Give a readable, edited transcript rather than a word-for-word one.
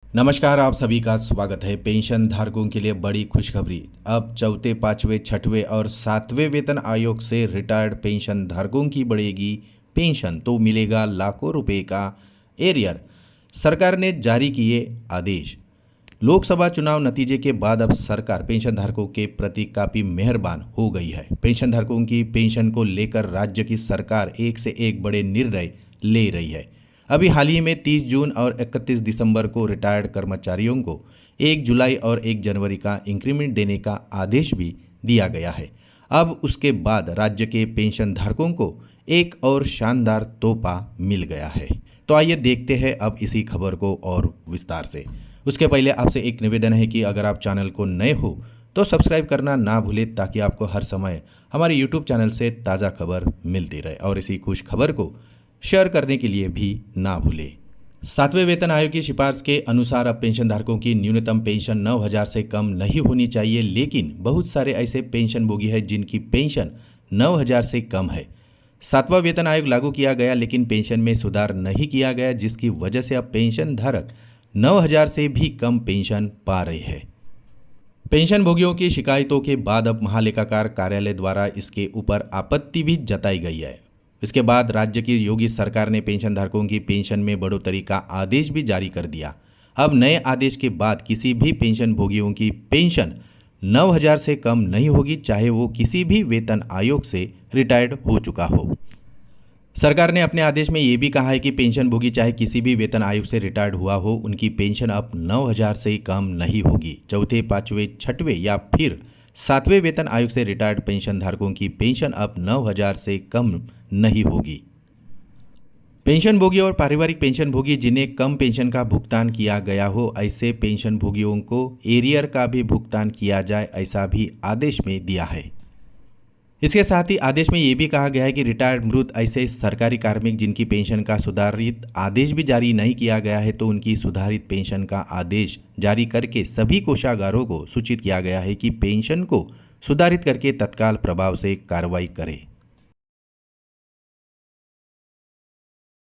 नमस्कार, आप सभी का स्वागत है। पेंशन धारकों के लिए बड़ी खुशखबरी। अब चौथे, पाँचवें, छठवें और सातवें वेतन आयोग से रिटायर्ड पेंशन धारकों की बढ़ेगी पेंशन, तो मिलेगा लाखों रुपए का एरियर। सरकार ने जारी किए आदेश। लोकसभा चुनाव नतीजे के बाद अब सरकार पेंशन धारकों के प्रति काफ़ी मेहरबान हो गई है। पेंशन धारकों की पेंशन को लेकर राज्य की सरकार एक से एक बड़े निर्णय ले रही है। अभी हाल ही में 30 जून और 31 दिसंबर को रिटायर्ड कर्मचारियों को 1 जुलाई और 1 जनवरी का इंक्रीमेंट देने का आदेश भी दिया गया है। अब उसके बाद राज्य के पेंशन धारकों को एक और शानदार तोहफा मिल गया है। तो आइए देखते हैं अब इसी खबर को और विस्तार से। उसके पहले आपसे एक निवेदन है कि अगर आप चैनल को नए हो तो सब्सक्राइब करना ना भूलें, ताकि आपको हर समय हमारे यूट्यूब चैनल से ताज़ा खबर मिलती रहे, और इसी खुश खबर को शेयर करने के लिए भी ना भूलें। सातवें वेतन आयोग की सिफारिश के अनुसार अब पेंशनधारकों की न्यूनतम पेंशन 9,000 से कम नहीं होनी चाहिए, लेकिन बहुत सारे ऐसे पेंशनभोगी हैं जिनकी पेंशन 9,000 से कम है। सातवां वेतन आयोग लागू किया गया, लेकिन पेंशन में सुधार नहीं किया गया, जिसकी वजह से अब पेंशन धारक 9,000 से भी कम पेंशन पा रहे हैं। पेंशनभोगियों की शिकायतों के बाद अब महालेखाकार कार्यालय द्वारा इसके ऊपर आपत्ति भी जताई गई है। इसके बाद राज्य की योगी सरकार ने पेंशनधारकों की पेंशन में बढ़ोतरी का आदेश भी जारी कर दिया। अब नए आदेश के बाद किसी भी पेंशनभोगियों की पेंशन 9,000 से कम नहीं होगी, चाहे वो किसी भी वेतन आयोग से रिटायर्ड हो चुका हो। सरकार ने अपने आदेश में ये भी कहा है कि पेंशनभोगी चाहे किसी भी वेतन आयोग से रिटायर्ड हुआ हो, उनकी पेंशन अब 9,000 से कम नहीं होगी। चौथे, पाँचवें, छठवें या फिर सातवें वेतन आयोग से रिटायर्ड पेंशनधारकों की पेंशन अब 9,000 से कम नहीं होगी। पेंशनभोगी और पारिवारिक पेंशनभोगी जिन्हें कम पेंशन का भुगतान किया गया हो, ऐसे पेंशनभोगियों को एरियर का भी भुगतान किया जाए, ऐसा भी आदेश में दिया है। इसके साथ ही आदेश में ये भी कहा गया है कि रिटायर्ड मृत ऐसे सरकारी कार्मिक जिनकी पेंशन का सुधारित आदेश भी जारी नहीं किया गया है, तो उनकी सुधारित पेंशन का आदेश जारी करके सभी कोषागारों को सूचित किया गया है कि पेंशन को सुधारित करके तत्काल प्रभाव से कार्रवाई करें।